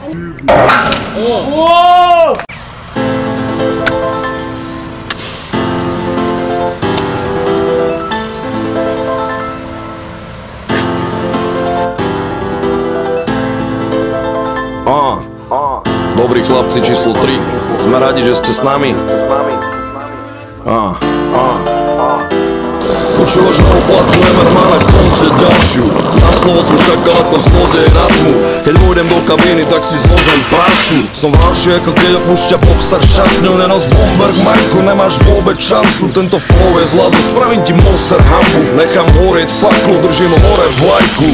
Dobrí chlapci číslo 3, sme radi, že ste s nami. Počúvaš novú platnu Emermana, konce ďalšiu. Na slovo som čakal ako zlodej na tmu. Keď vôjdem do kabíny, tak si zložem prácu. Som vážšie ako keď opúšťa boxer šatňu. Nenos Bomberg, Majko, nemáš vôbec šancu. Tento flow je zlado, spravím ti monster hambu. Nechám horieť faklu, držím hore vlajku.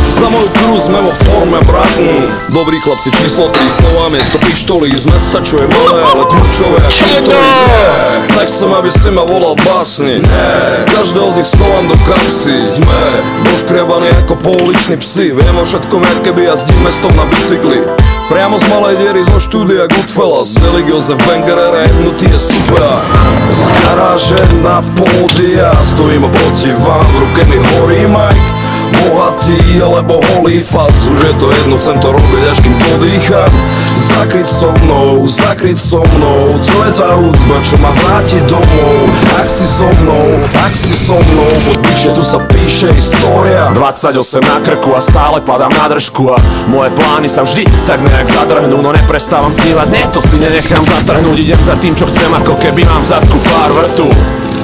Za moju crew sme vo forme bratu. Dobrí chlapci číslo 3, slova miesto pištolí. Z mesta čo je malé, ale kľúčové a kryptory. Nechcem, aby si ma volal básni. Každého z nich schovám do kapsy. Sme doškriabaní ako pouliční psi. Viem o všetkom, jak keby jazdím mestom na bicykli. Priamo z malej diery zo štúdia Goodfellas. Zelig Josef Bengerere, jednutý je super. Z garáže na pódia stojím proti vám, v ruke mi horí Mike. Bohatý alebo holý fac, už je to jedno, chcem to robiť až kým podýcham. Zakryť so mnou, co je tá hudba, čo ma vráti domov. Ak si so mnou, poď bližšie, tu sa píše história. 28 na krku a stále padám na držku. A moje plány sa vždy tak nejak zadrhnú. No neprestávam snívať, nie, to si nenechám zatrhnúť. Idem za tým, čo chcem, ako keby mám v zadku pár vrtu.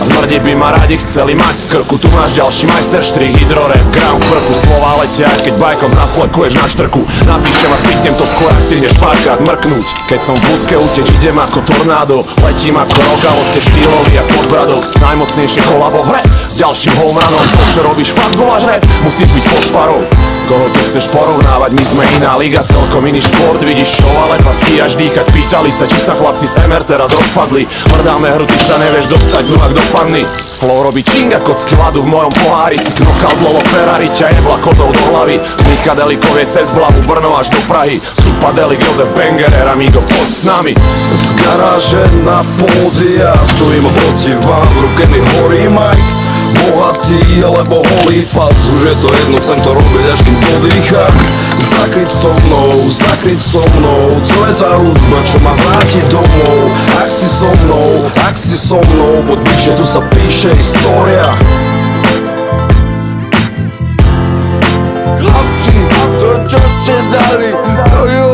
Zmrdi by ma radi chceli mať z krku. Tu máš ďalší majsterštrich, hydrorap, gram v prku. Slova letia, keď bajko zaflekuješ na štrku. Napíšem a spýtnem to skôr, ak si ideš párkrát mrknúť. Keď som v budke uteč, idem ako tornádo. Letím ako rogalo, ste štýlový a podbradok. Najmocnejšie kolabo v hre s ďalším homerunom. To čo robíš, fakt voláš rap, musíš byť pod parou. Koho tu chceš porovnávať, my sme iná liga, celkom iný šport. Vidíš show, ale vás stíhaš dýchať. Pýtali sa, či sa chlapci z MR teraz rozpadli. Mrdáme hru, ty sa nevieš dostať, no ak dopadni. Flow robí činga, kocky ľadu v mojom pohári. Si knokal dlovo Ferrari, ťa jebla kozou do hlavy. Z Michadelikov je cez Blavu, Brno až do Prahy. Supadelik, Josef Bengerer, amigo, poď s nami. Z garáže na pódia stojím proti vám, v ruke mi horí Mike. Bohatý alebo holý fac, už je to jedno, chcem to robiť až kým podýcham. Zakryť so mnou, co je tá hudba, čo ma vráti domov. Ak si so mnou, poď bližšie, tu sa píše história. Chlapci, to čo ste dali, to ju